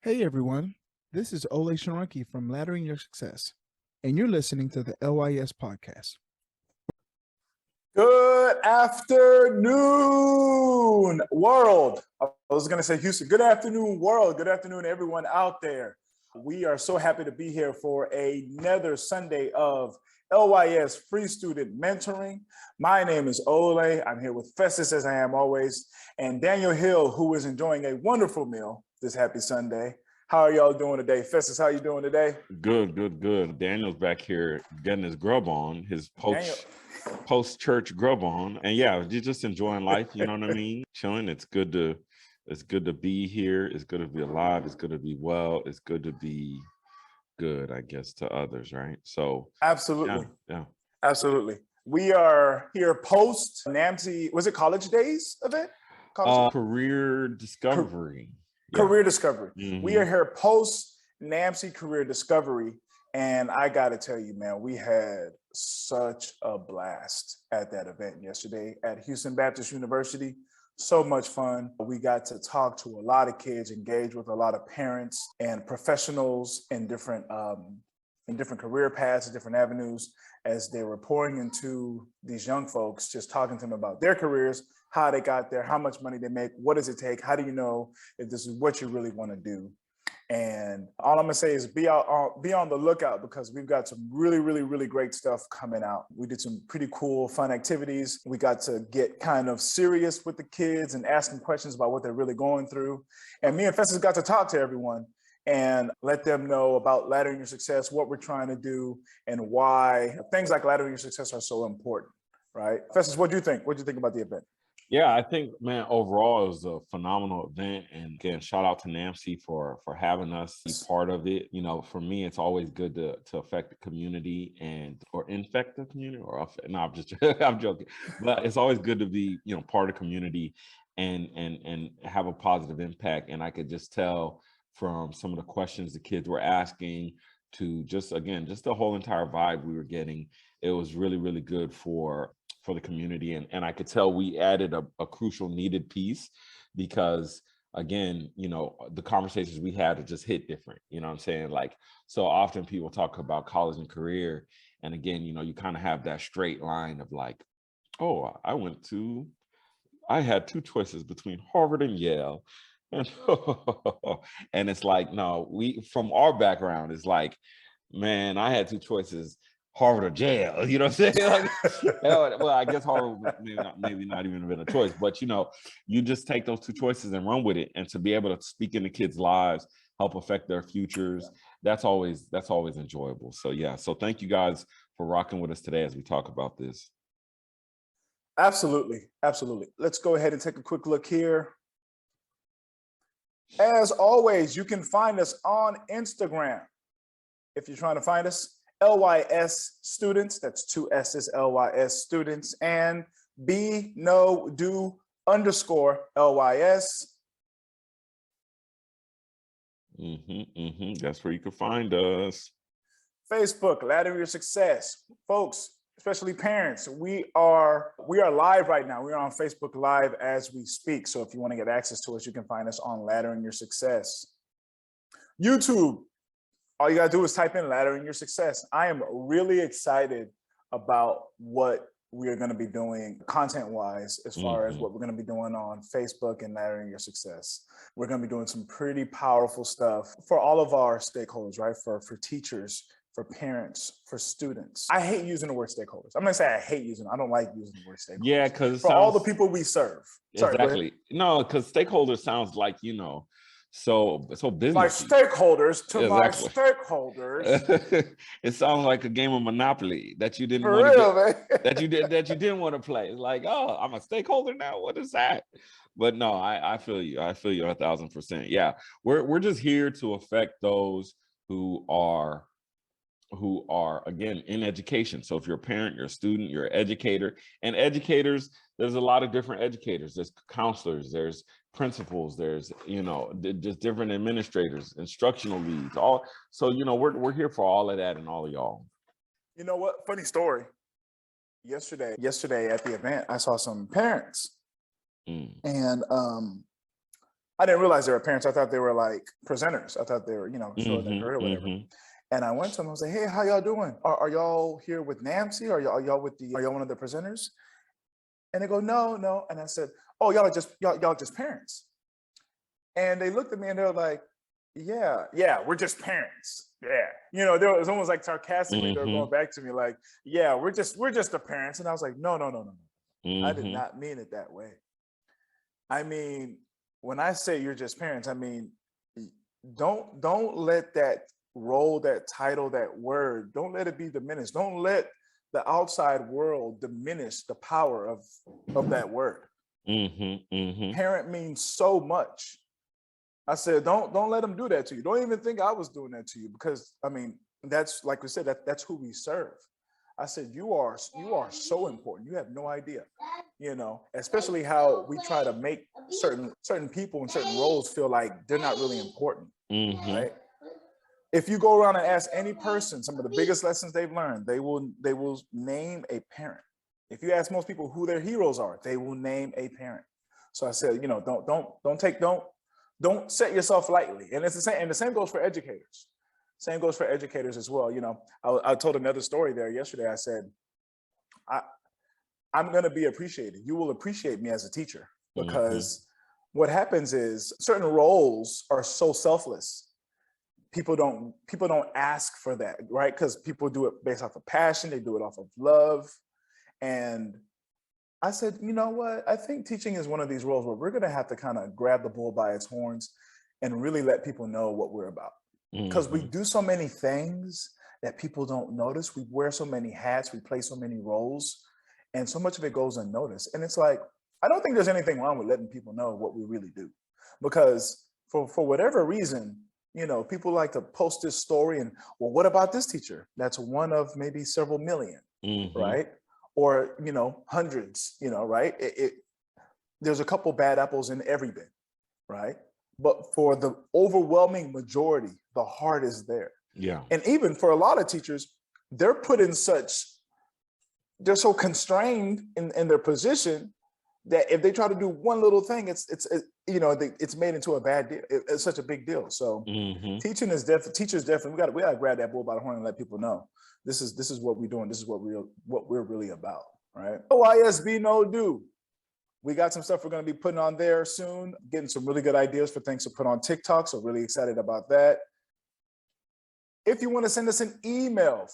Hey everyone, this is Olay Sharanki from Laddering Your Success, and you're listening to the LYS podcast. Good afternoon, world. I was going to say Houston. Good afternoon, world. Good afternoon, everyone out there. We are so happy to be here for another Sunday of LYS Free Student Mentoring. My name is Olay. I'm here with Festus, as I am always, and Daniel Hill, who is enjoying a wonderful meal this happy Sunday. How are y'all doing today? Festus, how you doing today? Good. Daniel's back here getting his grub on, his post-church grub on. And yeah, you're just enjoying life, you know what I mean? Chilling. It's good to be here. It's good to be alive. It's good to be well. It's good to be good, I guess, to others, right? So absolutely. Yeah. Absolutely. We are here post NAMC, was it College Days event? Career Discovery. Career Discovery. Mm-hmm. We are here post NAMC Career Discovery. And I got to tell you, man, we had such a blast at that event yesterday at Houston Baptist University. So much fun. We got to talk to a lot of kids, engage with a lot of parents and professionals in different career paths, different avenues, as they were pouring into these young folks, just talking to them about their careers, how they got there, how much money they make, what does it take, how do you know if this is what you really want to do? And all I'm gonna say is be on the lookout, because we've got some really great stuff coming out. We did some pretty cool, fun activities. We got to get kind of serious with the kids and ask them questions about what they're really going through. And me and Festus got to talk to everyone and let them know about Laddering Your Success, what we're trying to do, and why things like Laddering Your Success are so important, right? Festus, what do you think? What do you think about the event? Yeah, I think, man, overall it was a phenomenal event. And again, shout out to NAMC for having us be part of it. You know, for me, it's always good to affect the community or infect the community no, I'm joking. But it's always good to be, part of the community and have a positive impact. And I could just tell from some of the questions the kids were asking to just the whole entire vibe we were getting. It was really good for the community. And I could tell we added a crucial needed piece, because again, the conversations we had are just hit different. You know what I'm saying? Like, so often people talk about college and career. And again, you kind of have that straight line of like, oh, I had two choices between Harvard and Yale. And, and it's like, no, from our background, it's like, man, I had two choices, Harvard or jail. You know what I'm saying? Like, well, I guess Harvard maybe not even been a choice, but you just take those two choices and run with it. And to be able to speak into kids' lives, help affect their futures, that's always enjoyable. So yeah, so thank you guys for rocking with us today as we talk about this. Absolutely. Let's go ahead and take a quick look here. As always, you can find us on Instagram. If you're trying to find us, LYS Students, that's two S's, LYS Students, and _LYS. That's where you can find us. Facebook, Laddering Your Success. Folks, especially parents, we are live right now. We are on Facebook Live as we speak. So if you want to get access to us, you can find us on Laddering Your Success. YouTube, all you got to do is type in Laddering Your Success. I am really excited about what we are going to be doing content-wise, as far as what we're going to be doing on Facebook and Laddering Your Success. We're going to be doing some pretty powerful stuff for all of our stakeholders, right? For teachers, for parents, for students. I hate using the word stakeholders. I'm going to say I hate using it. I don't like using the word stakeholders. Yeah, because for all the people we serve. Exactly. No, because stakeholders sounds like, so business. My stakeholders to exactly. My stakeholders. It sounds like a game of Monopoly that you didn't want to that you didn't want to play. It's like, oh, I'm a stakeholder now. What is that? But no, I feel you. I feel you 1,000%. Yeah, we're just here to affect those who are again in education. So if you're a parent, you're a student, you're an educator, and educators, there's a lot of different educators. There's counselors, there's principals, there's just different administrators, instructional leads, all. So we're here for all of that and all of y'all. You know what? Funny story. Yesterday at the event, I saw some parents, and I didn't realize they were parents. I thought they were like presenters. I thought they were, showing their career or whatever. And I went to them. I was like, "Hey, how y'all doing? Are y'all here with Nancy? Are y'all one of the presenters?" And they go, "No." And I said, "Oh, y'all are just parents." And they looked at me and they were like, "Yeah, we're just parents. Yeah." There was almost like sarcastically, they were going back to me like, "Yeah, we're just the parents." And I was like, No. I did not mean it that way. I mean, when I say you're just parents, I mean, don't let that role, that title, that word, don't let it be diminished. Don't let the outside world diminish the power of that word. Parent means so much. I said, don't let them do that to you. Don't even think I was doing that to you, because I mean, that's, like we said, that's who we serve. I said, you are so important. You have no idea, especially how we try to make certain people in certain roles feel like they're not really important, right? If you go around and ask any person, some of the biggest lessons they've learned, they will name a parent. If you ask most people who their heroes are, they will name a parent. So I said, don't set yourself lightly. And it's the same. And the same goes for educators. Same goes for educators as well. I told another story there yesterday. I said, I'm going to be appreciated. You will appreciate me as a teacher, because what happens is certain roles are so selfless. People don't ask for that, right? Because people do it based off of passion. They do it off of love. And I said, you know what? I think teaching is one of these roles where we're going to have to kind of grab the bull by its horns and really let people know what we're about. Because we do so many things that people don't notice. We wear so many hats, we play so many roles, and so much of it goes unnoticed. And it's like, I don't think there's anything wrong with letting people know what we really do, because for whatever reason, people like to post this story and, well, what about this teacher? That's one of maybe several million, right? Or, hundreds, right? There's a couple bad apples in every bin, right? But for the overwhelming majority, the heart is there. Yeah. And even for a lot of teachers, they're so constrained in their position that if they try to do one little thing, it's made into a bad deal. It's such a big deal. So teachers definitely, we gotta grab that bull by the horn and let people know this is what we're doing. This is what we're really about, right? OISB no do. We got some stuff we're going to be putting on there soon, getting some really good ideas for things to put on TikTok. So really excited about that. If you want to send us an email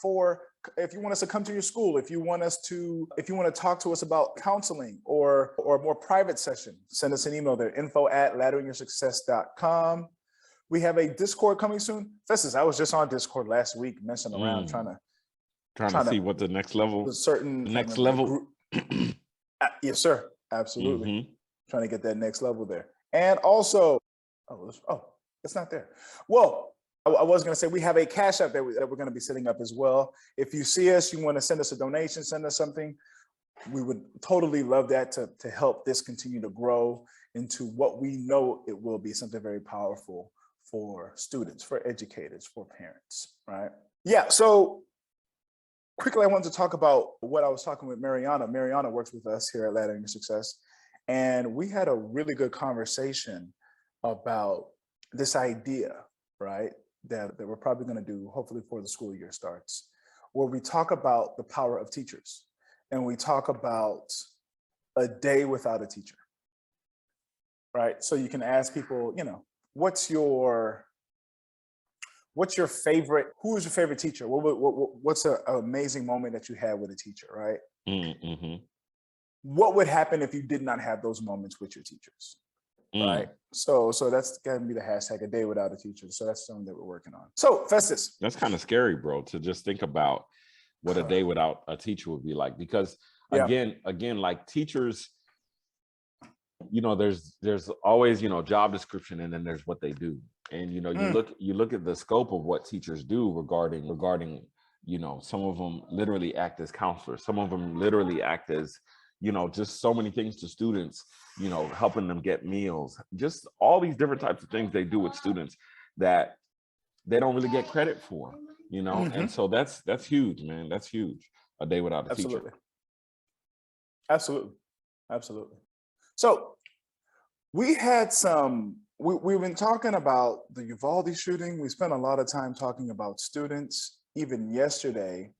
if you want us to come to your school, if you want to talk to us about counseling or a more private session, send us an email there, info@ladderingyoursuccess.com. We have a Discord coming soon. Festus, I was just on Discord last week, messing around, trying to see what the next level, group. Yes, sir. Absolutely. Trying to get that next level there. And also, it's not there. Well, I was going to say we have a Cash App that we're going to be setting up as well. If you see us, you want to send us a donation, send us something. We would totally love that to help this continue to grow into what we know it will be, something very powerful for students, for educators, for parents, right? Yeah, so quickly, I wanted to talk about what I was talking with Mariana. Mariana works with us here at Laddering Your Success, and we had a really good conversation about this idea, right, that we're probably going to do, hopefully before the school year starts, where we talk about the power of teachers, and we talk about a day without a teacher, right? So you can ask people, what's your favorite, who is your favorite teacher? What's an amazing moment that you had with a teacher, right? What would happen if you did not have those moments with your teachers, right? So that's gonna be the hashtag, a day without a teacher. So that's something that we're working on. So Festus. That's kind of scary, bro, to just think about what a day without a teacher would be like. Because again, like teachers, there's always, job description, and then there's what they do. And you look at the scope of what teachers do regarding some of them literally act as counselors, some of them literally act as just so many things to students, helping them get meals, just all these different types of things they do with students that they don't really get credit for, and so that's huge, man. That's huge. A day without a teacher. Absolutely. So we had some we've been talking about the Uvalde shooting. We spent a lot of time talking about students. Even yesterday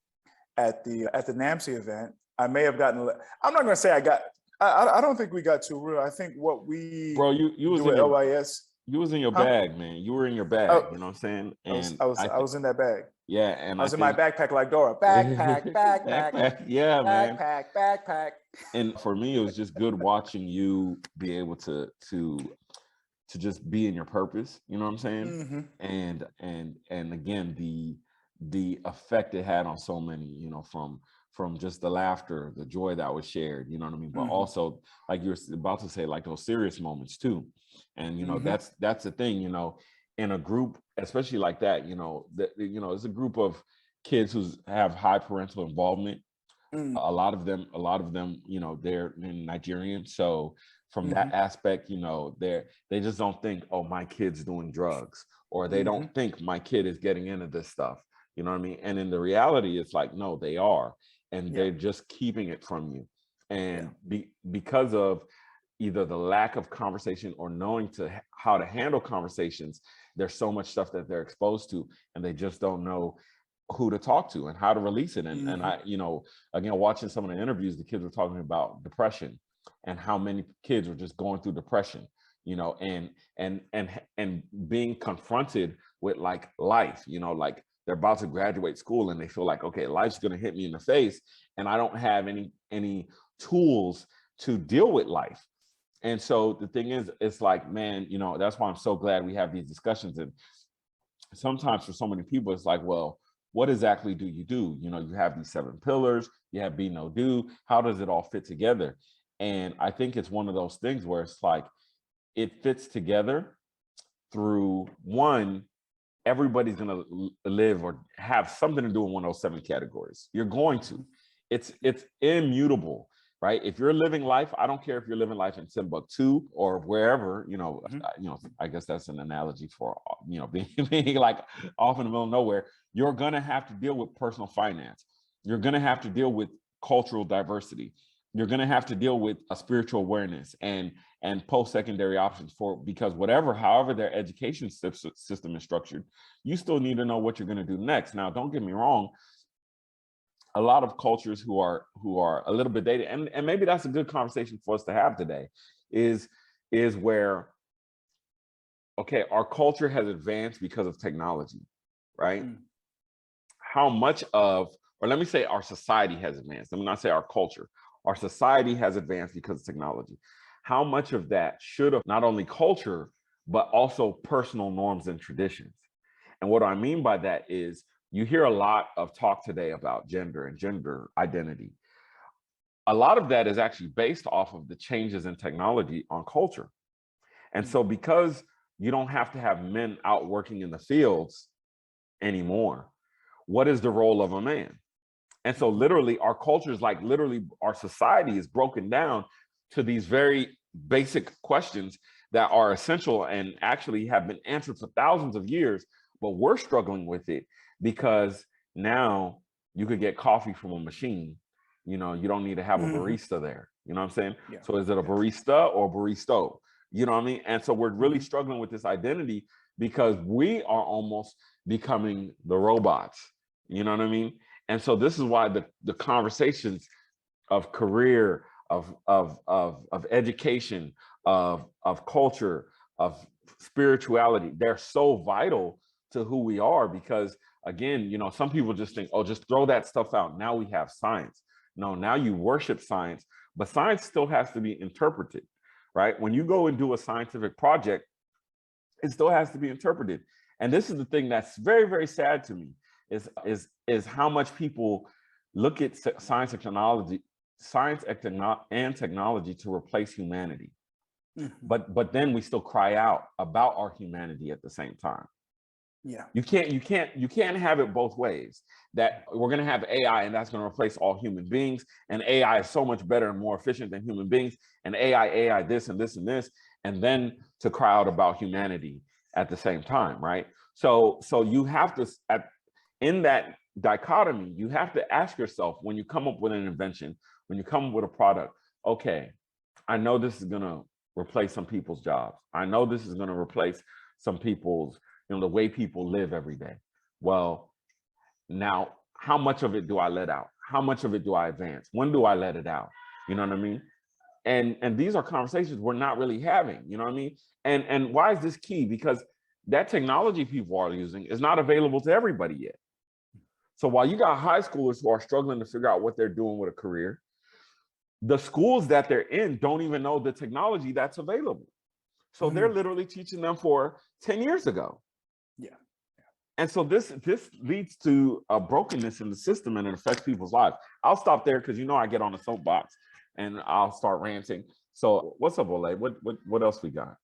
at the NAMC event, I may have gotten. I'm not going to say I got. I don't think we got too real. I think what we Bro, you was do in at your LYS. you was in your Huh? bag, man. You were in your bag, Oh, you know what I'm saying? I was And I was I was in that bag. yeah, and I I was in my think backpack like Dora. Backpack, backpack, backpack, yeah, man. backpack, backpack. And for me, it was just good watching you be able to just be in your purpose, you know what I'm saying? Mm-hmm. And again, the effect it had on so many, you know, from just the laughter, the joy that was shared, you know what I mean? But Mm-hmm. also, like you're about to say, like those serious moments too. And you know, Mm-hmm. that's the thing, you know, in a group, especially like that, you know, that you know, it's a group of kids who have high parental involvement. Mm-hmm. A lot of them, you know, they're Nigerian. So from Mm-hmm. that aspect, you know, they just don't think, oh, my kid's doing drugs, or they Mm-hmm. don't think my kid is getting into this stuff. You know what I mean? And in the reality, it's like, no, they are, and Yeah. they're just keeping it from you. And Yeah. because of either the lack of conversation or knowing how to handle conversations, there's so much stuff that they're exposed to, and they just don't know who to talk to and how to release it. And Mm-hmm. I, you know, again, watching some of the interviews, the kids were talking about depression and how many kids were just going through depression, you know, and being confronted with like life, you know, like they're about to graduate school and they feel like, okay, life's going to hit me in the face and I don't have any tools to deal with life. And so the thing is, it's like, man, you know, that's why I'm so glad we have these discussions. And sometimes for so many people, it's like, well, what exactly do? You know, you have these 7 pillars, you have be no do. How does it all fit together? And I think it's one of those things where it's like it fits together through one, everybody's going to live or have something to do in one of those 7 categories. You're going to. It's immutable, right? If you're living life, I don't care if you're living life in Timbuktu or wherever, you know, I guess that's an analogy for, you know, being like off in the middle of nowhere. You're going to have to deal with personal finance. You're going to have to deal with cultural diversity. You're going to have to deal with a spiritual awareness and post-secondary options because however their education system is structured, you still need to know what you're going to do next. Now, don't get me wrong. A lot of cultures who are a little bit dated, and maybe that's a good conversation for us to have today, is where, okay, our culture has advanced because of technology, right? Mm. How much of, or let me say our society has advanced. Let me not say our culture. Our society has advanced because of technology. How much of that should have not only culture, but also personal norms and traditions? And what I mean by that is you hear a lot of talk today about gender and gender identity. A lot of that is actually based off of the changes in technology on culture. And so because you don't have to have men out working in the fields anymore, what is the role of a man? And so literally our culture is like, literally our society is broken down to these very basic questions that are essential and actually have been answered for thousands of years, but we're struggling with it because now you could get coffee from a machine. You know, you don't need to have a barista there. You know what I'm saying? Yeah. So is it a barista or baristo? You know what I mean? And so we're really struggling with this identity because we are almost becoming the robots. You know what I mean? And so this is why the conversations of career, of education, of culture, of spirituality, they're so vital to who we are because again, you know, some people just think, oh, just throw that stuff out. Now we have science. No, now you worship science, but science still has to be interpreted, right? When you go and do a scientific project, it still has to be interpreted. And this is the thing that's very, very sad to me is how much people look at science and technology to replace humanity. But then we still cry out about our humanity at the same time. Yeah. You can't have it both ways. That we're going to have AI and that's going to replace all human beings. And AI is so much better and more efficient than human beings. And AI this and this and this, and then to cry out about humanity at the same time, right? So you have to, in that dichotomy, you have to ask yourself when you come up with an invention, when you come up with a product, okay, I know this is going to replace some people's jobs. I know this is going to replace some people's, the way people live every day. Well, now, how much of it do I let out? How much of it do I advance? When do I let it out? You know what I mean? And these are conversations we're not really having, you know what I mean? And why is this key? Because that technology people are using is not available to everybody yet. So while you got high schoolers who are struggling to figure out what they're doing with a career, the schools that they're in don't even know the technology that's available. So they're literally teaching them for 10 years ago. Yeah. And so this leads to a brokenness in the system, and it affects people's lives. I'll stop there because I get on the soapbox and I'll start ranting. So what's up, Olay? What else we got?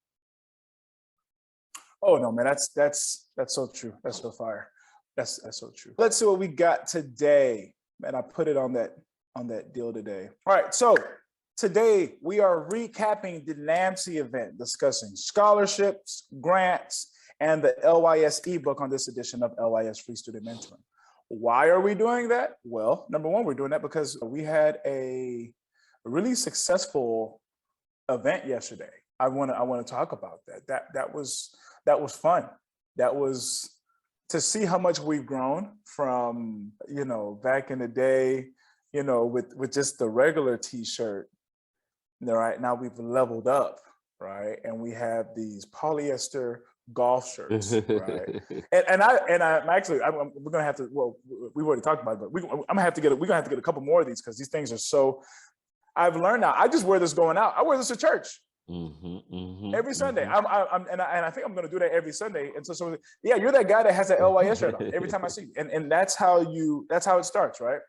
Oh no, man, that's so true. That's so fire. That's so true. Let's see what we got today. Man, I put it on that deal today. All right, so today we are recapping the NAMC event, discussing scholarships, grants, and the LYS ebook on this edition of LYS Free Student Mentoring. Why are we doing that? Well, number one, we're doing that because we had a really successful event yesterday. I want to talk about that. That was fun. That was to see how much we've grown from, back in the day, with just the regular t-shirt. Right now we've leveled up, right? And we have these polyester golf shirts, right? and I'm actually, we're gonna have to. Well, we've already talked about it, but we're gonna have to get a couple more of these because these things are so. I've learned now. I just wear this going out. I wear this to church every Sunday. I think I'm gonna do that every Sunday. And so yeah, you're that guy that has that LYS shirt on every time I see you. And that's how it starts, right?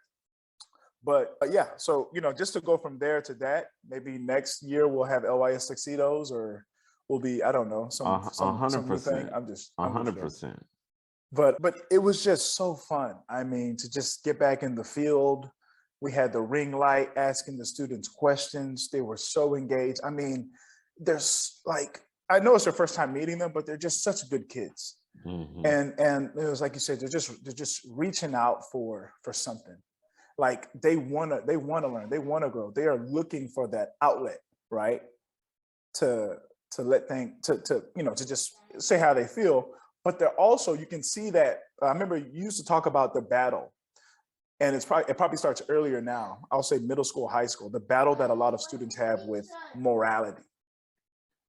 But yeah, so just to go from there to that, maybe next year we'll have LYS tuxedos, or we'll be, I don't know, some new thing. I'm just 100%. But it was just so fun. I mean, to just get back in the field. We had the ring light asking the students questions. They were so engaged. I mean, there's I know it's their first time meeting them, but they're just such good kids. And it was like you said, they're just reaching out for something. Like they wanna learn, they wanna grow. They are looking for that outlet, right? To just say how they feel. But they're also, you can see that. I remember you used to talk about the battle. And it probably starts earlier now. I'll say middle school, high school, the battle that a lot of students have with morality,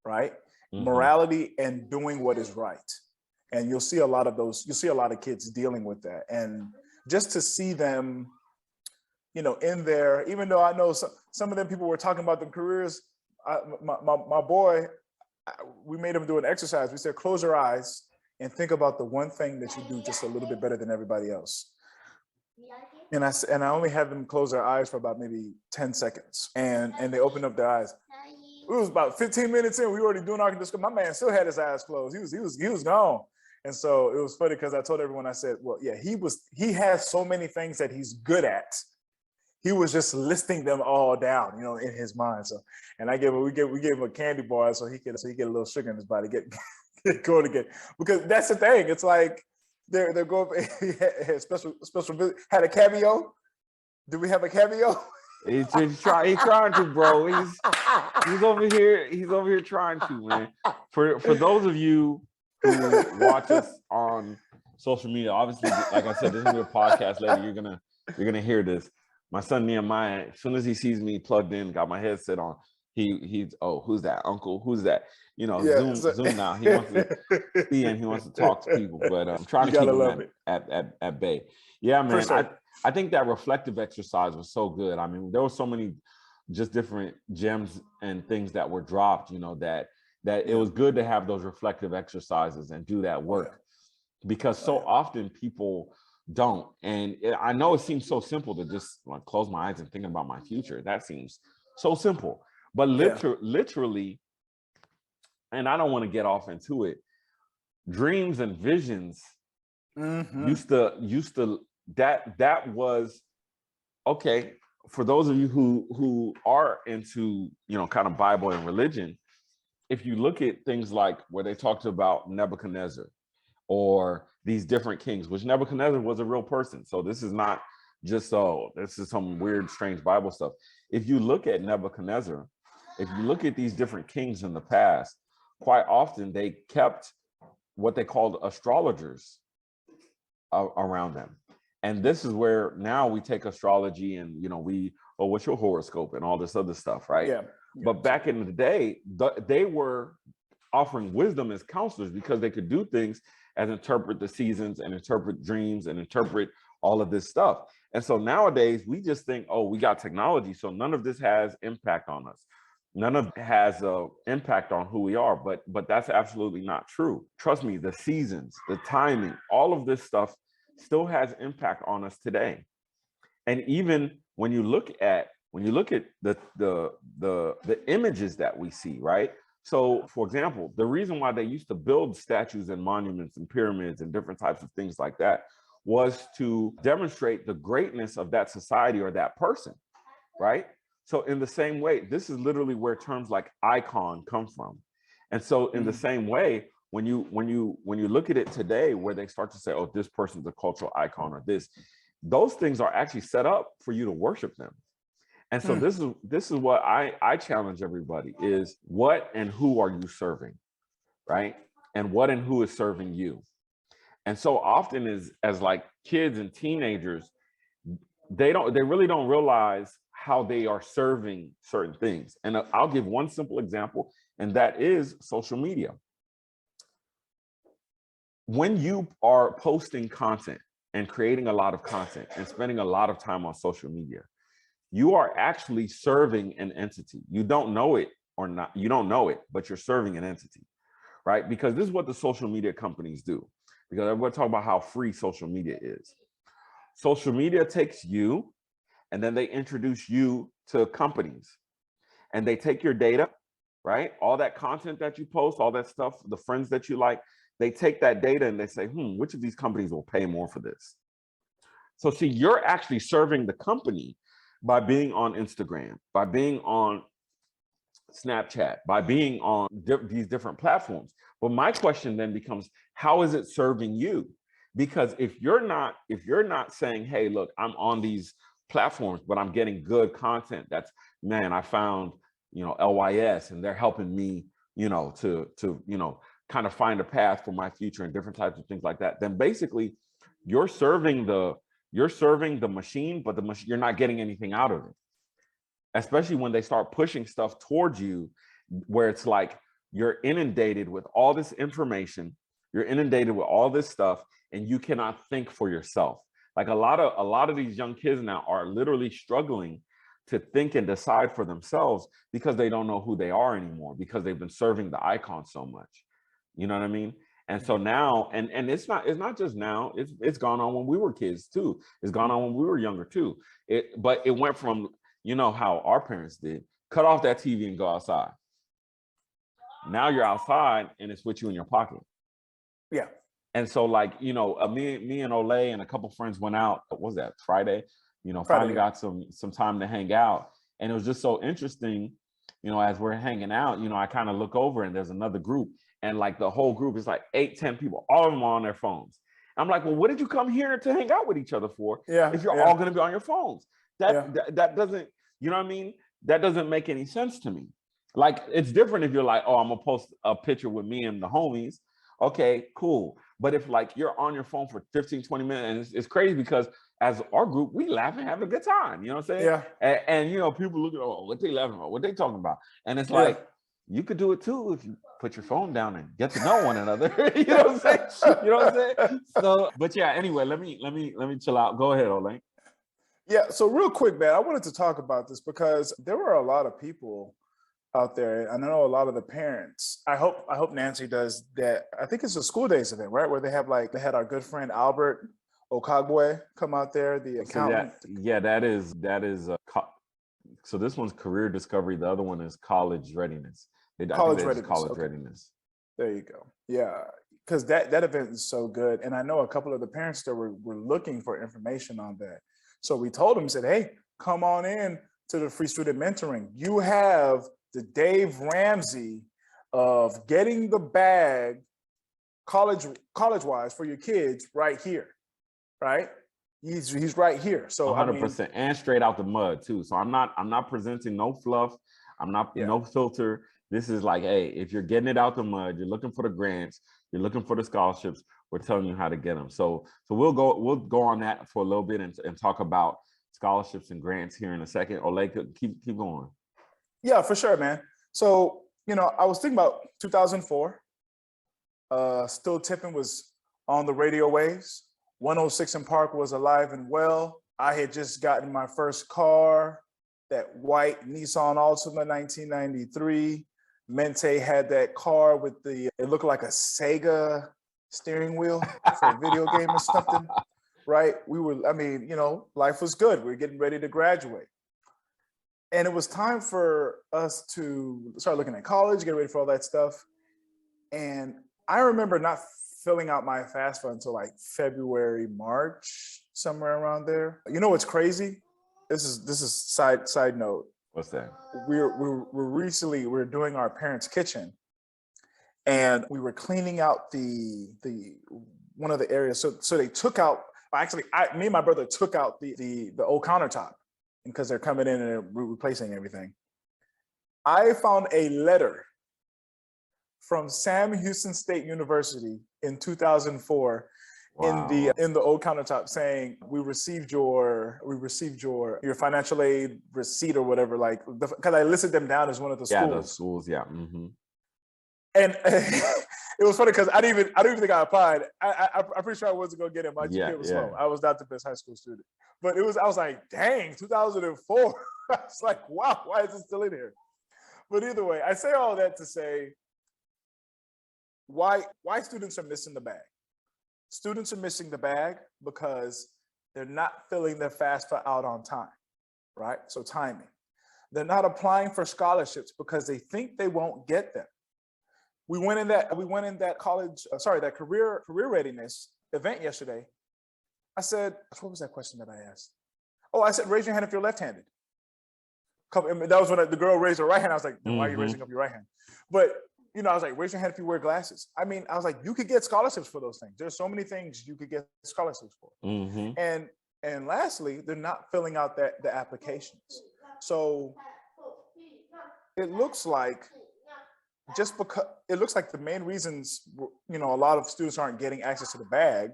right? Morality and doing what is right. And you'll see a lot of kids dealing with that. And just to see them, in there, even though I know some of them people were talking about their careers, my boy, we made him do an exercise. We said, close your eyes and think about the one thing that you do just a little bit better than everybody else. And I only had them close their eyes for about maybe 10 seconds. And they opened up their eyes. It was about 15 minutes in. We were already doing our discussion. My man still had his eyes closed. He was gone. And so it was funny because I told everyone, I said, well, yeah, he has so many things that he's good at. He was just listing them all down, in his mind. So, and we gave him a candy bar so he get a little sugar in his body, get going again. Because that's the thing. It's like, they're going. Special visit. Had a cameo. Do we have a cameo? He's trying to, bro. He's over here. He's over here trying to, man. For those of you who watch us on social media, obviously, like I said, this is a podcast later. You're gonna hear this. My son Nehemiah, as soon as he sees me plugged in, got my headset on, he's who's that? Uncle? Who's that? Zoom now. He wants to see and he wants to talk to people, but I'm trying to keep him at bay. Yeah, man. Sure. I think that reflective exercise was so good. I mean, there were so many just different gems and things that were dropped, that it was good to have those reflective exercises and do that work, because so often people don't. And I know it seems so simple to just close my eyes and think about my future. That seems so simple, but literally, and I don't want to get off into it, dreams and visions used to that was okay. For those of you who are into, kind of Bible and religion, if you look at things like where they talked about Nebuchadnezzar or these different kings, which Nebuchadnezzar was a real person. So this is not just, this is some weird, strange Bible stuff. If you look at Nebuchadnezzar, if you look at these different kings in the past, quite often they kept what they called astrologers around them. And this is where now we take astrology and, what's your horoscope and all this other stuff, right? Yeah. But back in the day, they were offering wisdom as counselors because they could do things as interpret the seasons and interpret dreams and interpret all of this stuff. And so nowadays we just think, oh, we got technology, so none of this has impact on us. None of it has an impact on who we are, but that's absolutely not true. Trust me, the seasons, the timing, all of this stuff still has impact on us today. And even when you look at the images that we see, right? So, for example, the reason why they used to build statues and monuments and pyramids and different types of things like that was to demonstrate the greatness of that society or that person, right? So in the same way, this is literally where terms like icon come from. And so in the same way, when you look at it today, where they start to say, oh, this person's a cultural icon or this, those things are actually set up for you to worship them. And so this is what I challenge everybody is, what and who are you serving, right? And what and who is serving you. And so often as like kids and teenagers, they really don't realize how they are serving certain things. And I'll give one simple example, and that is social media. When you are posting content and creating a lot of content and spending a lot of time on social media, you are actually serving an entity. You don't know it or not, you don't know it, but you're serving an entity, right? Because this is what the social media companies do. Because everybody talk about how free social media is. Social media takes you and then they introduce you to companies and they take your data, right? All that content that you post, all that stuff, the friends that you like, they take that data and they say, which of these companies will pay more for this? So see, you're actually serving the company by being on Instagram, by being on Snapchat, by being on these different platforms. But my question then becomes, how is it serving you? Because if you're not saying, hey, look, I'm on these platforms, but I'm getting good content. That's, man, I found, LYS and they're helping me, to kind of find a path for my future and different types of things like that. Then basically you're serving the machine, but you're not getting anything out of it. Especially when they start pushing stuff towards you, where it's like you're inundated with all this information, you're inundated with all this stuff, and you cannot think for yourself. Like a lot of these young kids now are literally struggling to think and decide for themselves because they don't know who they are anymore, because they've been serving the icon so much. You know what I mean? And so now, and it's not just now, it's gone on when we were kids too. It's gone on when we were younger too. But it went from, how our parents did, cut off that TV and go outside. Now you're outside and it's with you in your pocket. Yeah. And so like, me and Olay and a couple friends went out, what was that, Friday? Finally got some time to hang out. And it was just so interesting, as we're hanging out, I kind of look over and there's another group, and like the whole group is like 8-10 people, all of them are on their phones. I'm like, well, what did you come here to hang out with each other for? If you're all going to be on your phones? That doesn't, you know what I mean? That doesn't make any sense to me. Like, it's different if you're like, oh, I'm gonna post a picture with me and the homies. Okay, cool. But if like you're on your phone for 15-20 minutes, and it's crazy because as our group, we laugh and have a good time. You know what I'm saying? Yeah. And people look at, oh, what they laughing about? What they talking about? And it's like, you could do it too if you put your phone down and get to know one another. You know what I'm saying? You know what I'm saying? So, but yeah, anyway, let me chill out. Go ahead, Olay. Yeah. So real quick, man, I wanted to talk about this because there were a lot of people out there, and I know a lot of the parents. I hope Nancy does that. I think it's a school days event, right? Where they had our good friend Albert Okagwe come out there, the accountant. So this one's career discovery. The other one is college readiness. College readiness. College readiness. There you go. Yeah, because that event is so good, and I know a couple of the parents that were looking for information on that. So we told them, said, hey, come on in to the free student mentoring. You have the Dave Ramsey of getting the bag college-wise for your kids right here, right? He's right here. So 100%, and straight out the mud too. So I'm not presenting no fluff. I'm not Yeah. no filter. This is like, hey, if you're getting it out the mud, you're looking for the grants, you're looking for the scholarships, we're telling you how to get them. So we'll go on that for a little bit and talk about scholarships and grants here in a second. Olay, keep going. Yeah, for sure, man. So, I was thinking about 2004. Still Tipping was on the radio waves. 106 in Park was alive and well. I had just gotten my first car, that white Nissan Altima 1993. Mente had that car with it looked like a Sega steering wheel for a video game or something, right? Life was good. We were getting ready to graduate. And it was time for us to start looking at college, get ready for all that stuff. And I remember not filling out my FAFSA until like February, March, somewhere around there. You know what's crazy? This is side note. What's that? We're doing our parents' kitchen, and we were cleaning out the one of the areas. So they took out. Me and my brother took out the old countertop because they're coming in and they're replacing everything. I found a letter from Sam Houston State University in 2004. Wow. in the old countertop saying we received your financial aid receipt or whatever, like because I listed them down as one of the schools. Yeah, the schools, yeah. Mm-hmm. And it was funny because I didn't even think I applied. I'm pretty sure I wasn't gonna get it. My GPA was low. I was not the best high school student, but I was like, dang, 2004. I was like, wow, why is it still in here? But either way, I say all that to say why students are missing the bag. Students are missing the bag because they're not filling their FAFSA out on time, right? So timing. They're not applying for scholarships because they think they won't get them. We went in that college, that career readiness event yesterday. I said, what was that question that I asked? Oh, I said, raise your hand if you're left-handed. That was when the girl raised her right hand. I was like, no, why are you raising up your right hand? But I was like, raise your hand if you wear glasses. I was like, you could get scholarships for those things. There's so many things you could get scholarships for. Mm-hmm. And lastly, they're not filling out the applications. So it looks like the main reasons, a lot of students aren't getting access to the bag,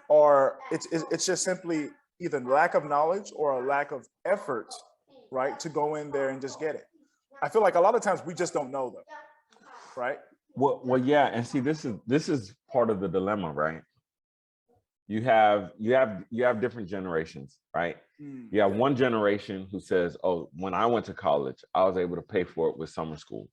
or it's just simply either lack of knowledge or a lack of effort, right, to go in there and just get it. I feel like a lot of times we just don't know them. Right. Well, yeah, and see, this is part of the dilemma, right? You have different generations, right? You have one generation who says, "Oh, when I went to college, I was able to pay for it with summer school,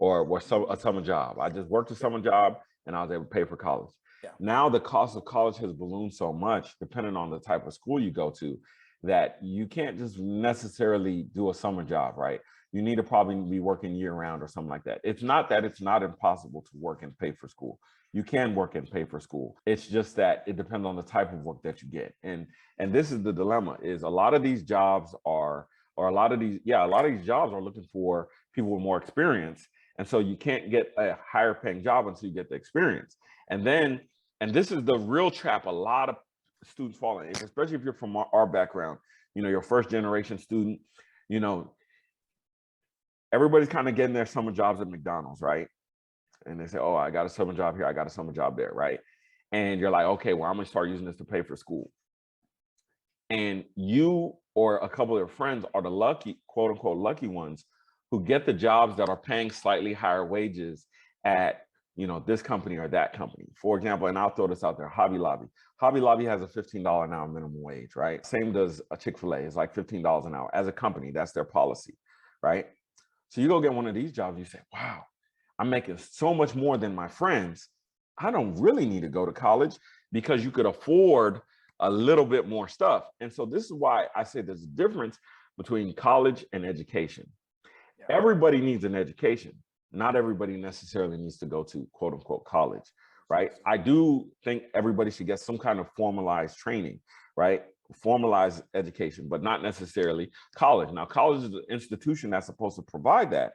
or a summer job. I just worked a summer job and I was able to pay for college." Yeah. Now the cost of college has ballooned so much, depending on the type of school you go to, that you can't just necessarily do a summer job, right? You need to probably be working year round or something like that. It's not that it's not impossible to work and pay for school. You can work and pay for school. It's just that it depends on the type of work that you get. And this is the dilemma, is a lot of these jobs are looking for people with more experience. And so you can't get a higher paying job until you get the experience. And this is the real trap a lot of students fall in, especially if you're from our background, your first generation student, everybody's kind of getting their summer jobs at McDonald's, right? And they say, oh, I got a summer job here, I got a summer job there, right? And you're like, okay, well, I'm gonna start using this to pay for school. And you or a couple of your friends are the lucky, quote unquote, lucky ones who get the jobs that are paying slightly higher wages at, this company or that company. For example, and I'll throw this out there, Hobby Lobby. Hobby Lobby has a $15 an hour minimum wage, right? Same does a Chick-fil-A. It's like $15 an hour. As a company, that's their policy, right? So you go get one of these jobs, you say, wow, I'm making so much more than my friends. I don't really need to go to college, because you could afford a little bit more stuff. And so this is why I say there's a difference between college and education. Yeah. Everybody needs an education. Not everybody necessarily needs to go to quote unquote college, right? I do think everybody should get some kind of formalized training, right? Formalized education, but not necessarily college. Now, college is an institution that's supposed to provide that,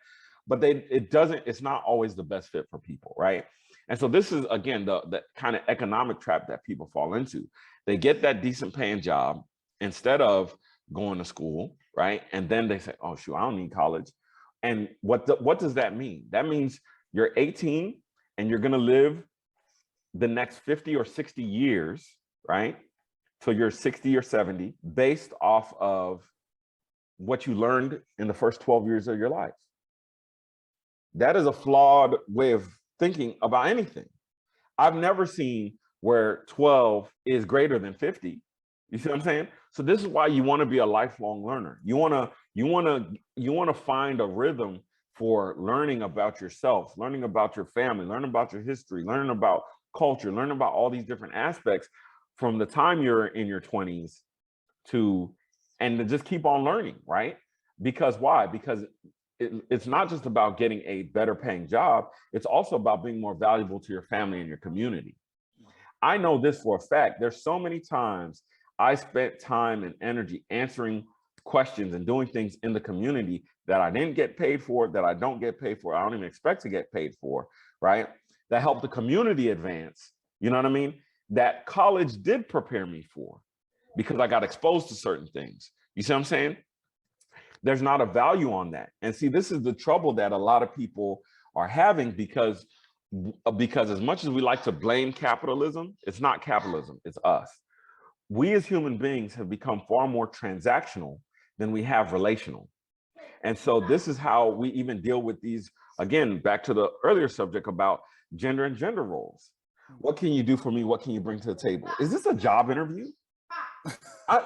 but it's not always the best fit for people, right? And so this is, again, the kind of economic trap that people fall into. They get that decent paying job instead of going to school, right? And then they say, oh, shoot, I don't need college. And what does that mean? That means you're 18 and you're going to live the next 50 or 60 years, right? So you're 60 or 70 based off of what you learned in the first 12 years of your life. That is a flawed way of thinking about anything. I've never seen where 12 is greater than 50. You see what I'm saying? So this is why you want to be a lifelong learner. You want to find a rhythm for learning about yourself, learning about your family, learning about your history, learning about culture, learning about all these different aspects from the time you're in your 20s and to just keep on learning, right? Because why? Because it's not just about getting a better paying job. It's also about being more valuable to your family and your community. I know this for a fact. There's so many times I spent time and energy answering questions and doing things in the community that I didn't get paid for, that I don't get paid for, I don't even expect to get paid for, right? That helped the community advance, you know what I mean? That college did prepare me for, because I got exposed to certain things. You see what I'm saying? There's not a value on that. And see, this is the trouble that a lot of people are having, because as much as we like to blame capitalism, it's not capitalism, it's us. We as human beings have become far more transactional than we have relational. And so this is how we even deal with these, again, back to the earlier subject about gender and gender roles. What can you do for me? What can you bring to the table? Is this a job interview?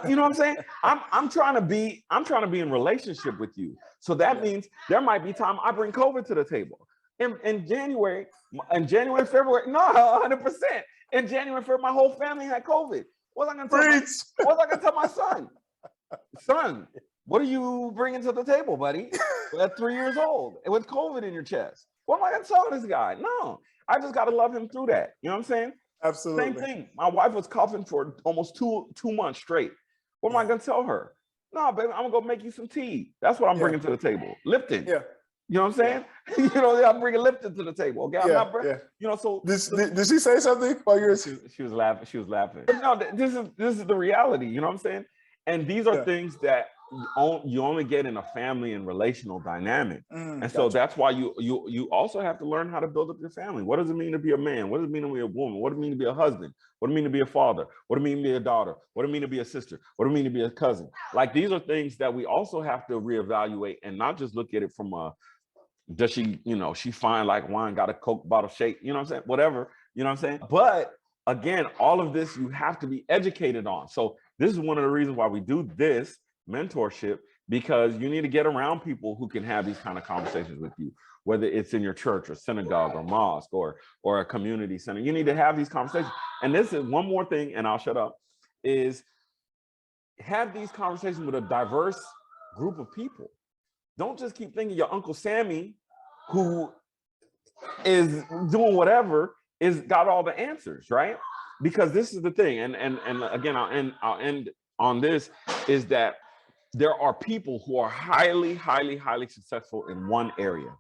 You know what I'm saying? I'm trying to be in relationship with you. So that means there might be time I bring COVID to the table. In January, February, no, 100%. In January, February, my whole family had COVID. What was I gonna tell my son? Son, what are you bringing to the table, buddy? At 3 years old and with COVID in your chest. What am I gonna tell this guy? No, I just gotta love him through that. You know what I'm saying? Absolutely. Same thing. My wife was coughing for almost two months straight. What am I gonna tell her? No, baby, I'm gonna go make you some tea. That's what I'm bringing to the table. Lipton. Yeah. You know what I'm saying? You know, I'm bringing Lipton to the table. Okay, I'm not. You know, so did she say something while you were? She was laughing. She was laughing. But no, this is the reality. You know what I'm saying? And these are things that you only get in a family and relational dynamic. And so that's why you also have to learn how to build up your family. What does it mean to be a man? What does it mean to be a woman? What does it mean to be a husband? What does it mean to be a father? What does it mean to be a daughter? What does it mean to be a sister? What does it mean to be a cousin? Like, these are things that we also have to reevaluate, and not just look at it from a, does she, she fine like wine, got a Coke bottle shape, you know what I'm saying? Whatever, you know what I'm saying? But again, all of this you have to be educated on. So this is one of the reasons why we do this mentorship, because you need to get around people who can have these kind of conversations with you, whether it's in your church or synagogue or mosque or a community center. You need to have these conversations. And this is one more thing, and I'll shut up, is have these conversations with a diverse group of people. Don't just keep thinking your Uncle Sammy, who is doing whatever, is got all the answers, right? Because this is the thing, and again, I'll end on this, is that there are people who are highly successful in one area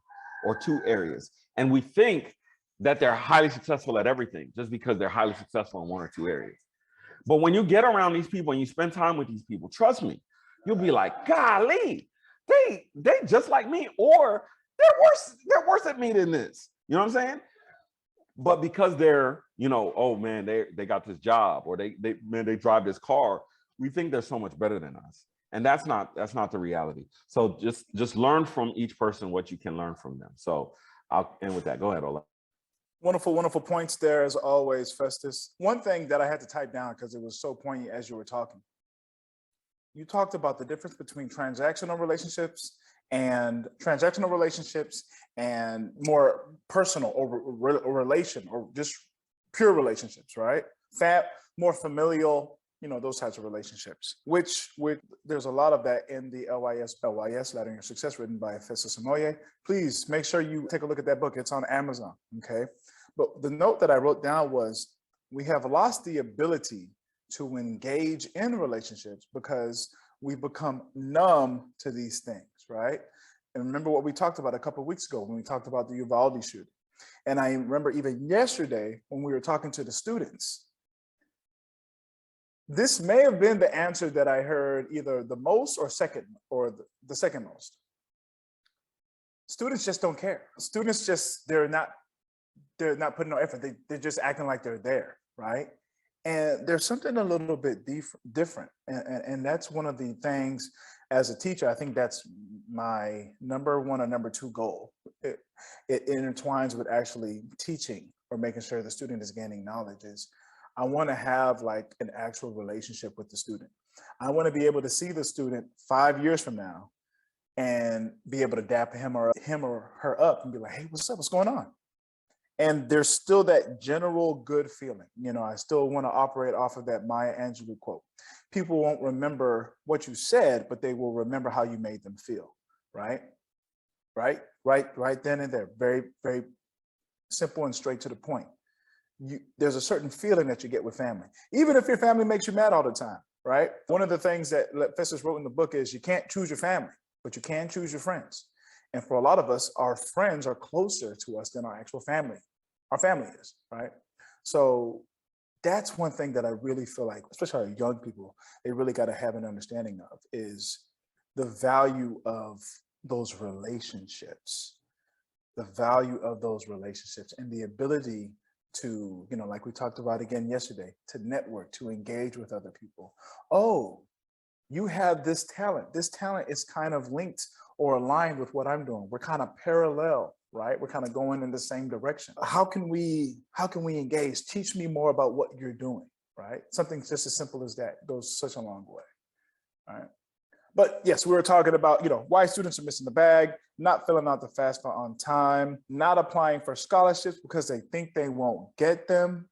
or two areas, and we think that they're highly successful at everything just because they're highly successful in one or two areas. But when you get around these people and you spend time with these people, trust me, you'll be like, golly, they just like me, or they're worse at me than this. You know what I'm saying? But because they're, oh man, they got this job, or they drive this car, we think they're so much better than us. And that's not the reality. So just learn from each person what you can learn from them. So I'll end with that. Go ahead, Olay. Wonderful points there, as always, Festus. One thing that I had to type down because it was so poignant as you were talking. You talked about the difference between transactional relationships and more personal or relation, or just pure relationships, right? More familial, those types of relationships, which there's a lot of that in the LYS, Laddering Your Success, written by Festus and Olay. Please make sure you take a look at that book. It's on Amazon, okay? But the note that I wrote down was, we have lost the ability to engage in relationships because we become numb to these things, right? And remember what we talked about a couple of weeks ago when we talked about the Uvalde shooting. And I remember even yesterday when we were talking to the students, this may have been the answer that I heard either the most or the second most. students just don't care. Students just, they're not putting no effort. They're just acting like they're there, right? And there's something a little bit different. And that's one of the things as a teacher, I think that's my number one or number two goal. It intertwines with actually teaching or making sure the student is gaining knowledge is I want to have like an actual relationship with the student. I want to be able to see the student 5 years from now and be able to dap him or her up and be like, hey, what's up? What's going on? And there's still that general good feeling. You know, I still want to operate off of that Maya Angelou quote. People won't remember what you said, but they will remember how you made them feel, right? Right then and there. Very, very simple and straight to the point. There's a certain feeling that you get with family, even if your family makes you mad all the time, right? One of the things that Festus wrote in the book is you can't choose your family, but you can choose your friends. And for a lot of us, our friends are closer to us than our actual family. Our family is, right? So that's one thing that I really feel like, especially our young people, they really got to have an understanding of is the value of those relationships, and the ability to, you know, like we talked about again yesterday, to network, to engage with other people. Oh, you have this talent. This talent is kind of linked or aligned with what I'm doing. We're kind of parallel, right? We're kind of going in the same direction. How can we engage? Teach me more about what you're doing, right? Something just as simple as that goes such a long way, right? But yes, we were talking about, you know, why students are missing the bag, not filling out the FAFSA on time, not applying for scholarships because they think they won't get them.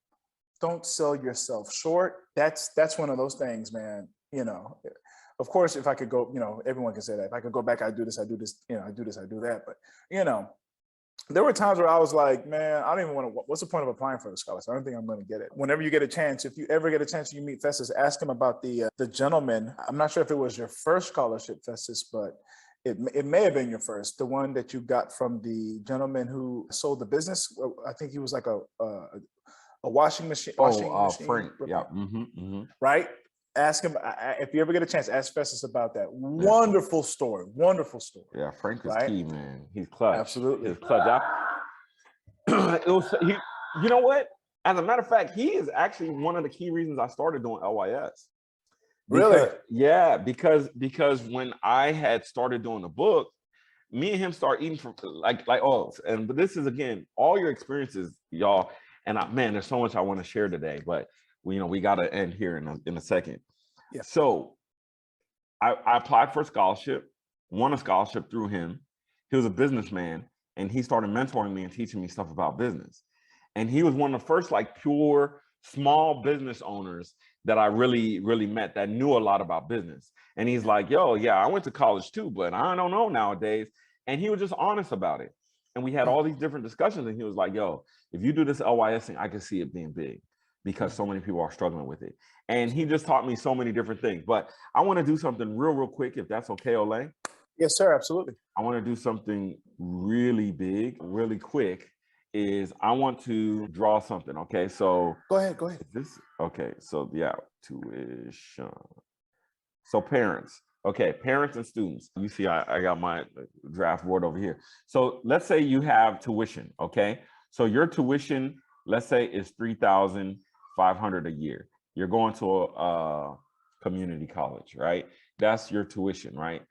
Don't sell yourself short. That's one of those things, man. You know, of course, if I could go, you know, everyone can say that. If I could go back, I do this, you know, I do this, I do that. But, you know, there were times where I was like, man, I don't even want to, what's the point of applying for the scholarship? I don't think I'm going to get it. Whenever you get a chance, if you ever get a chance, you meet Festus, ask him about the gentleman. I'm not sure if it was your first scholarship, Festus, but it may have been your first, the one that you got from the gentleman who sold the business. I think he was like a washing machine. Frank, yeah. Right? Ask him, if you ever get a chance, ask Festus about that. Wonderful story. Yeah, Frank is right? key, man. He's clutch. Absolutely. He's clutch. You know what? As a matter of fact, he is actually one of the key reasons I started doing LYS. Really? Yeah, because when I had started doing the book, me and him start eating from like oh, but this is again all your experiences, y'all. And man, there's so much I want to share today, but we got to end here in a second. Yeah. So I applied for a scholarship, won a scholarship through him. He was a businessman, and he started mentoring me and teaching me stuff about business. And he was one of the first like pure small business owners that I really met that knew a lot about business. And he's like, yo, yeah, I went to college too, but I don't know nowadays. And he was just honest about it. And we had all these different discussions, and he was like, yo, if you do this LYS thing, I can see it being big because so many people are struggling with it. And he just taught me so many different things. But I want to do something real quick, if that's okay, Olay. Yes, sir, absolutely. I want to do something really big, really quick. Is I want to draw something. Okay, so go ahead. Is this okay? So yeah, tuition. So parents. Okay, parents and students. You see, I got my draft board over here. So let's say you have tuition. Okay, so your tuition, let's say, is $3,500 a year. You're going to a community college, right? That's your tuition, right?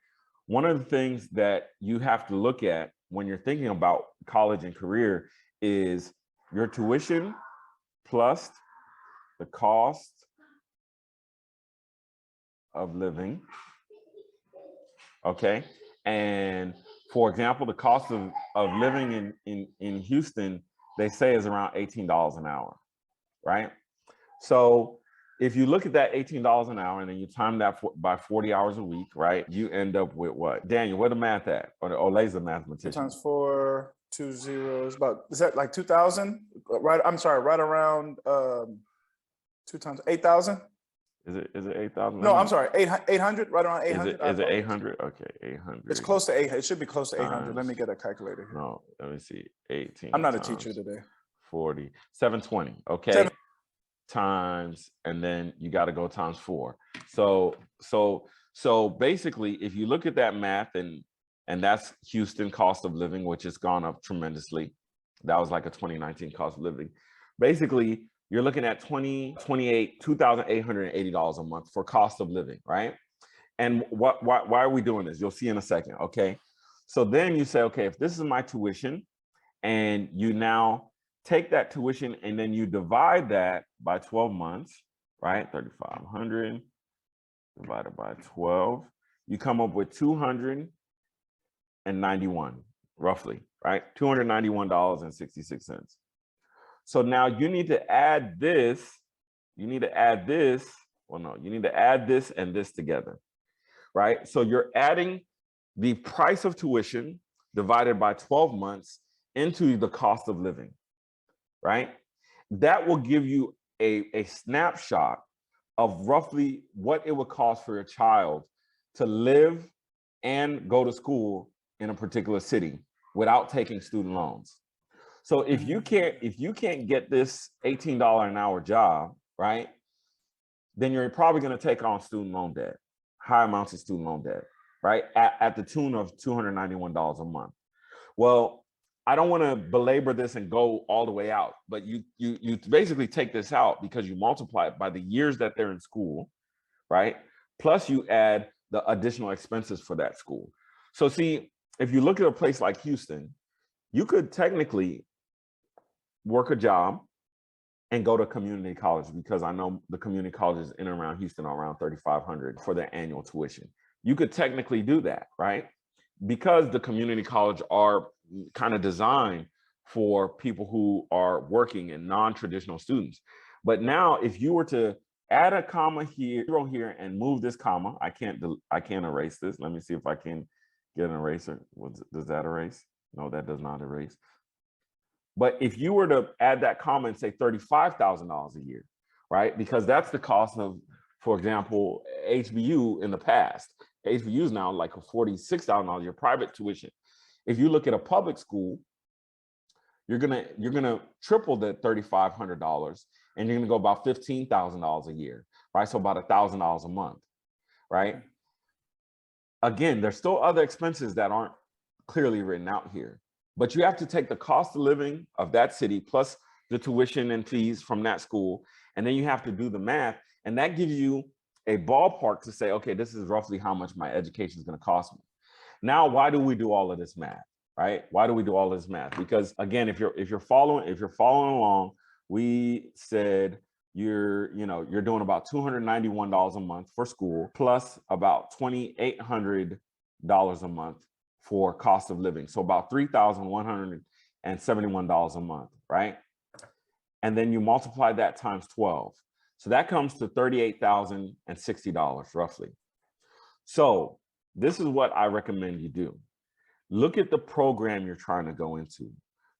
One of the things that you have to look at when you're thinking about college and career is your tuition plus the cost of living. Okay. And for example, the cost of living in Houston, they say is around $18 an hour, right? So if you look at that $18 an hour and then you time that by 40 hours a week, right? You end up with what? Daniel, where the math at? Or Olay's a mathematician. 2 times 4, 2 zeros, is that like 2,000? Right, I'm sorry, right around 2 times 8,000? Is it 8,000? No, I'm sorry, 800, right around 800. Is it 800? Okay, 800. It's close to 800. It should be close to 800. Let me get a calculator here. No, let me see. 18. I'm not a teacher today. 40, 720. Okay. Times, and then you got to go times 4. So basically, if you look at that math, and and that's Houston cost of living, which has gone up tremendously. That was like a 2019 cost of living. Basically, you're looking at $2,880 a month for cost of living, right? And why are we doing this? You'll see in a second, okay? So then you say, okay, if this is my tuition, and you now take that tuition and then you divide that by 12 months, right? 3,500 divided by 12, you come up with 291, roughly, right? $291.66. So now you need to add this, well, no, you need to add this and this together, right? So you're adding the price of tuition divided by 12 months into the cost of living, right? That will give you a snapshot of roughly what it would cost for your child to live and go to school in a particular city without taking student loans. So if you can't get this $18 an hour job, right, then you're probably going to take on student loan debt, high amounts of student loan debt, right, at the tune of $291 a month. Well, I don't want to belabor this and go all the way out, but you basically take this out because you multiply it by the years that they're in school, right? Plus you add the additional expenses for that school. So see, if you look at a place like Houston, you could technically work a job and go to community college, because I know the community colleges in and around Houston are around $3,500 for their annual tuition. You could technically do that, right? Because the community college are kind of designed for people who are working and non-traditional students. But now if you were to add a comma here, zero here, and move this comma, I can't erase this. Let me see if I can get an eraser. Does that erase? No, that does not erase. But if you were to add that comma and say $35,000 a year, right? Because that's the cost of, for example, HBU in the past. HBU is now like a $46,000 your private tuition. If you look at a public school, you're gonna triple that $3,500, and you're gonna go about $15,000 a year, right? So about $1,000 a month, right? Again, there's still other expenses that aren't clearly written out here, but you have to take the cost of living of that city plus the tuition and fees from that school, and then you have to do the math, and that gives you a ballpark to say, okay, this is roughly how much my education is going to cost me. Now, why do we do all of this math, right? Why do we do all of this math? Because again, if you're following along, we said you're doing about $291 a month for school, plus about $2,800 a month for cost of living. So about $3,171 a month, right? And then you multiply that times 12. So that comes to $38,060 roughly. So this is what I recommend you do. Look at the program you're trying to go into.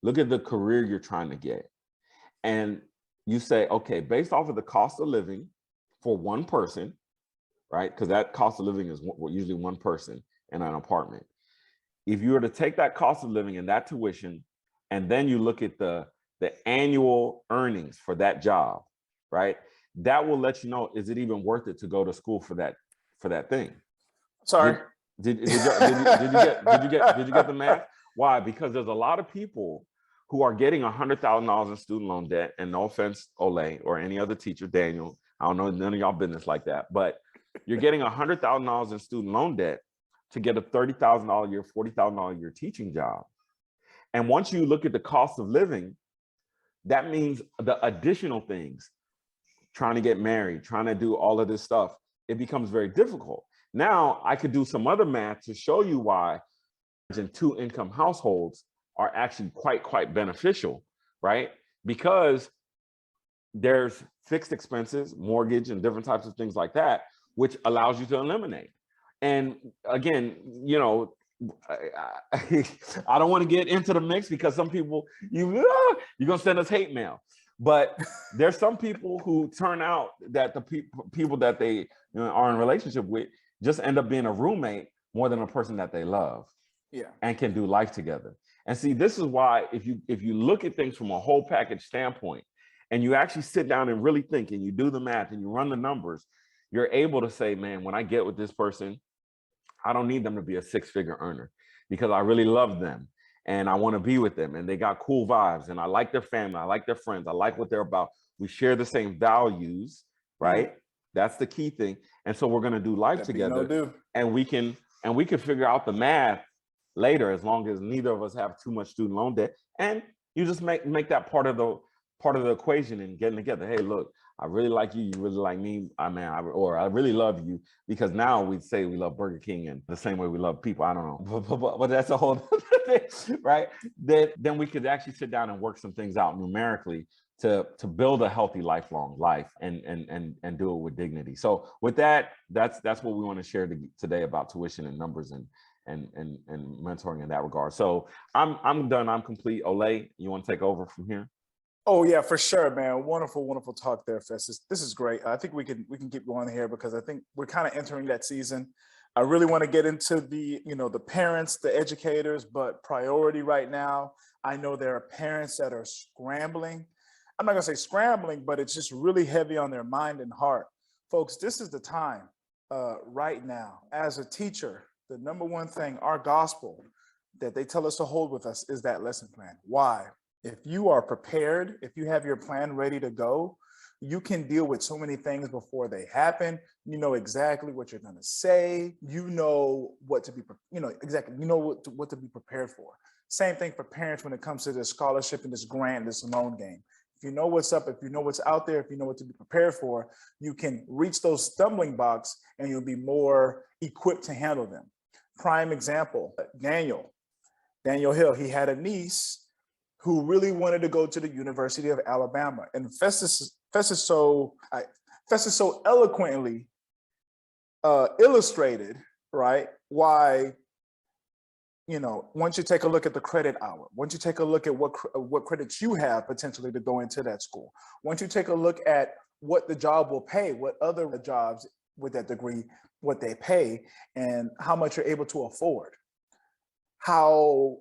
Look at the career you're trying to get. And you say, okay, based off of the cost of living for one person, right? Because that cost of living is usually one person in an apartment. If you were to take that cost of living and that tuition, and then you look at the annual earnings for that job, right? That will let you know, is it even worth it to go to school for that thing? Sorry. Did you get the math? Why? Because there's a lot of people who are getting $100,000 in student loan debt, and no offense, Olay, or any other teacher, Daniel, I don't know, none of y'all business like that, but you're getting $100,000 in student loan debt to get a $30,000 a year, $40,000 a year teaching job. And once you look at the cost of living, that means the additional things, trying to get married, trying to do all of this stuff, it becomes very difficult. Now I could do some other math to show you why two income households are actually quite beneficial, right? Because there's fixed expenses, mortgage, and different types of things like that, which allows you to eliminate. And again, I don't want to get into the mix because some people, you're gonna send us hate mail. But there's some people who turn out that the people that they are in a relationship with just end up being a roommate more than a person that they love, and can do life together. And see, this is why if you look at things from a whole package standpoint, and you actually sit down and really think, and you do the math and you run the numbers, you're able to say, man, when I get with this person, I don't need them to be a six-figure earner. because I really love them and I want to be with them and they got cool vibes and I like their family, I like their friends, I like what they're about. We share the same values, right? That's the key thing. And so we're going to do life together, and we can figure out the math later, as long as neither of us have too much student loan debt. And you just make that part of the equation and getting together. Hey, look, I really like you. You really like me. I really love you, because now we say we love Burger King and the same way we love people. I don't know, but that's a whole other thing, right? Then we could actually sit down and work some things out numerically to build a healthy lifelong life and do it with dignity. So with that, that's what we want to share today about tuition and numbers and mentoring in that regard. So I'm done. I'm complete. Olay, you want to take over from here? Oh yeah, for sure, man. Wonderful, wonderful talk there, Festus. This is great. I think we can keep going here, because I think we're kind of entering that season. I really want to get into the parents, the educators, but priority right now, I know there are parents that are scrambling. I'm not gonna say scrambling, but it's just really heavy on their mind and heart. Folks, this is the time right now. As a teacher, the number one thing, our gospel that they tell us to hold with us, is that lesson plan. Why? If you are prepared, if you have your plan ready to go, you can deal with so many things before they happen. You know exactly what you're going to say. You know what to be, exactly. You know what to be prepared for. Same thing for parents when it comes to this scholarship and this grant, this loan game. If you know what's up, if you know what's out there, if you know what to be prepared for, you can reach those stumbling blocks and you'll be more equipped to handle them. Prime example, Daniel Hill, he had a niece who really wanted to go to the University of Alabama. And Festus so eloquently illustrated, right, why, once you take a look at the credit hour, once you take a look at what credits you have potentially to go into that school, once you take a look at what the job will pay, what other jobs with that degree, what they pay, and how much you're able to afford, how,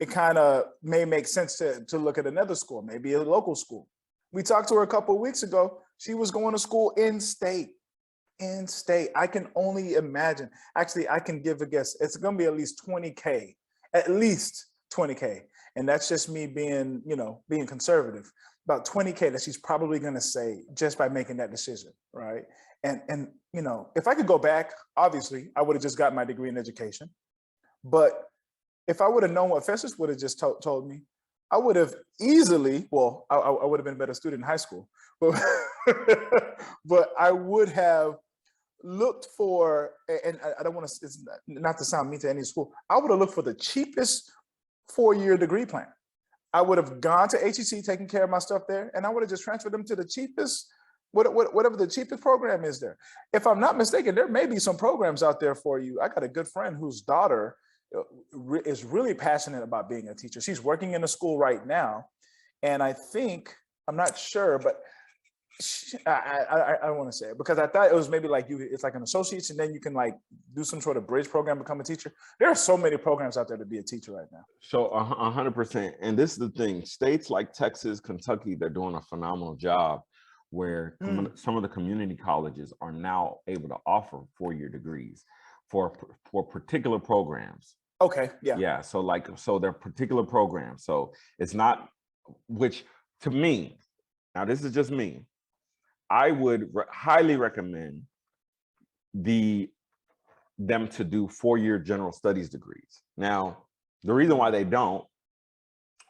it kind of may make sense to look at another school, maybe a local school. We talked to her a couple of weeks ago. She was going to school in state. I can only imagine. Actually, I can give a guess. It's going to be at least 20K, And that's just me being conservative. About 20K that she's probably going to save just by making that decision, right? And if I could go back, obviously, I would have just got my degree in education. But if I would have known what Festus would have just told me, I would have easily, I would have been a better student in high school, but I would have looked for, and I don't want to, it's not to sound mean to any school, I would have looked for the cheapest 4-year degree plan. I would have gone to HEC, taken care of my stuff there, and I would have just transferred them to the cheapest, whatever the cheapest program is there. If I'm not mistaken, there may be some programs out there for you. I got a good friend whose daughter is really passionate about being a teacher. She's working in a school right now. And I think, I'm not sure, but I don't want to say it, because I thought it was maybe like it's like an associate's and then you can like do some sort of bridge program, become a teacher. There are so many programs out there to be a teacher right now. So 100%. And this is the thing, states like Texas, Kentucky, they're doing a phenomenal job where some of the community colleges are now able to offer 4-year degrees for particular programs. Okay, yeah. Yeah, so they're particular programs. So it's not, which to me, now this is just me, I would highly recommend them to do 4-year general studies degrees. Now, the reason why they don't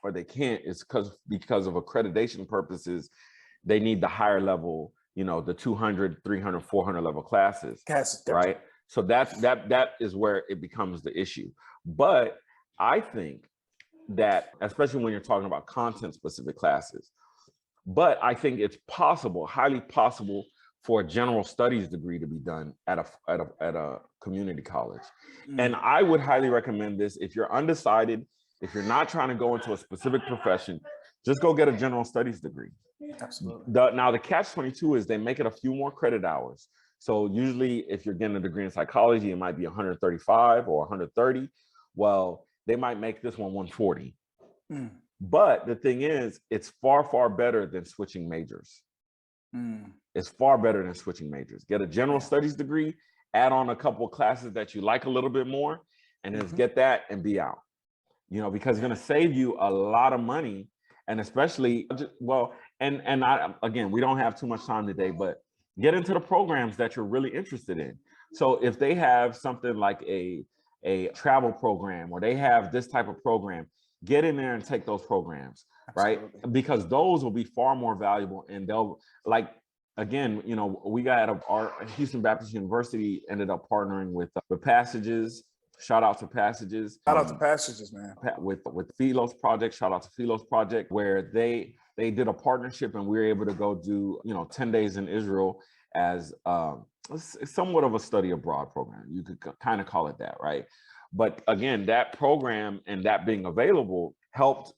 or they can't is because of accreditation purposes. They need the higher level, the 200, 300, 400 level classes, right? So that is where it becomes the issue. But I think that, especially when you're talking about content specific classes, but I think it's possible, highly possible, for a general studies degree to be done at a community college. And I would highly recommend this if you're undecided, if you're not trying to go into a specific profession, just go get a general studies degree. Absolutely. Now the catch-22 is they make it a few more credit hours. So usually if you're getting a degree in psychology, it might be 135 or 130. Well, they might make this one 140. But the thing is, it's far, far better than switching majors. It's far better than switching majors. Get a general studies degree, add on a couple of classes that you like a little bit more, and just get that and be out, because it's going to save you a lot of money. And especially, again, we don't have too much time today, but get into the programs that you're really interested in. So if they have something like a travel program, or they have this type of program, get in there and take those programs, right? Because those will be far more valuable, and they'll, like, again, we got our Houston Baptist University ended up partnering with Passages. Shout out to Passages. Shout out to Passages, man. With Philos Project. Shout out to Philos Project, where they did a partnership, and we were able to go do 10 days in Israel as somewhat of a study abroad program. You could kind of call it that, right? But again, that program and that being available helped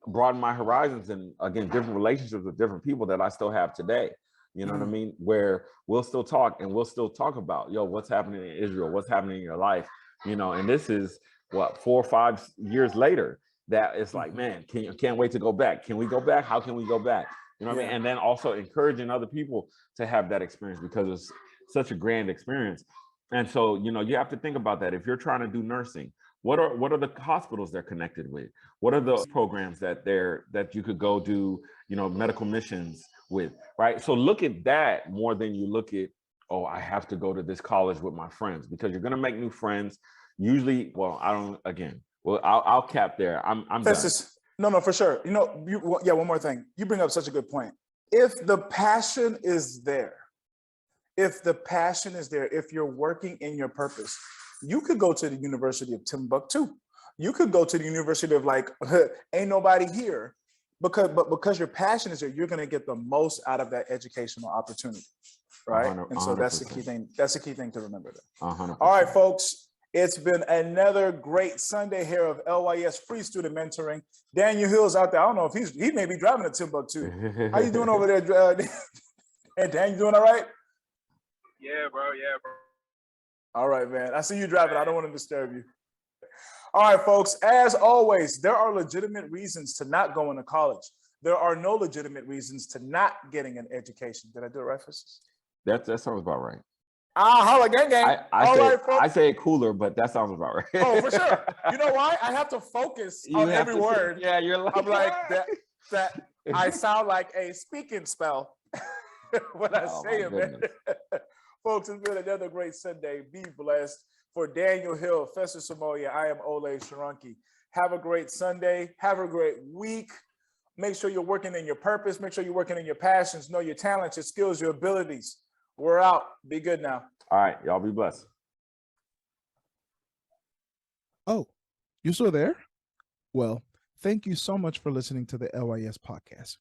broaden my horizons, and again, different relationships with different people that I still have today. You know what I mean? Where we'll still talk, and we'll still talk about, what's happening in Israel, what's happening in your life, and this is what, 4 or 5 years later, that it's like, man, can't wait to go back. Can we go back? How can we go back? You know what I mean? And then also encouraging other people to have that experience, because it's such a grand experience. And so, you have to think about that. If you're trying to do nursing, what are the hospitals they're connected with? What are the programs that you could go do, medical missions with, right? So look at that more than you look at, oh, I have to go to this college with my friends, because you're going to make new friends. Usually, I'll cap there. I'm Festus, no, for sure. One more thing. You bring up such a good point. If the passion is there, if you're working in your purpose, you could go to the University of Timbuktu. You could go to the University of ain't nobody here, because your passion is there, you're going to get the most out of that educational opportunity, right? And so that's the key thing. That's the key thing to remember. There. 100%. All right, folks. It's been another great Sunday here of LYS Free Student Mentoring. Daniel Hill's out there. I don't know if he may be driving to Timbuktu. How you doing over there? Hey, Dan, you doing all right? Yeah, bro. All right, man. I see you driving. I don't want to disturb you. All right, folks. As always, there are legitimate reasons to not going to college. There are no legitimate reasons to not getting an education. Did I do it right, Festus? That sounds about right. Holla, gang. I say it cooler, but that sounds about right. Oh, for sure. You know why? I have to focus on every word. Yeah, you're like, I'm like that. I sound like a speaking spell when I say it, man. Folks, it's been another great Sunday. Be blessed. For Daniel Hill, Festus and Olay, I am Olay Sharanki. Have a great Sunday. Have a great week. Make sure you're working in your purpose. Make sure you're working in your passions. Know your talents, your skills, your abilities. We're out. Be good now. All right. Y'all be blessed. Oh, you still there? Well, thank you so much for listening to the LYS podcast.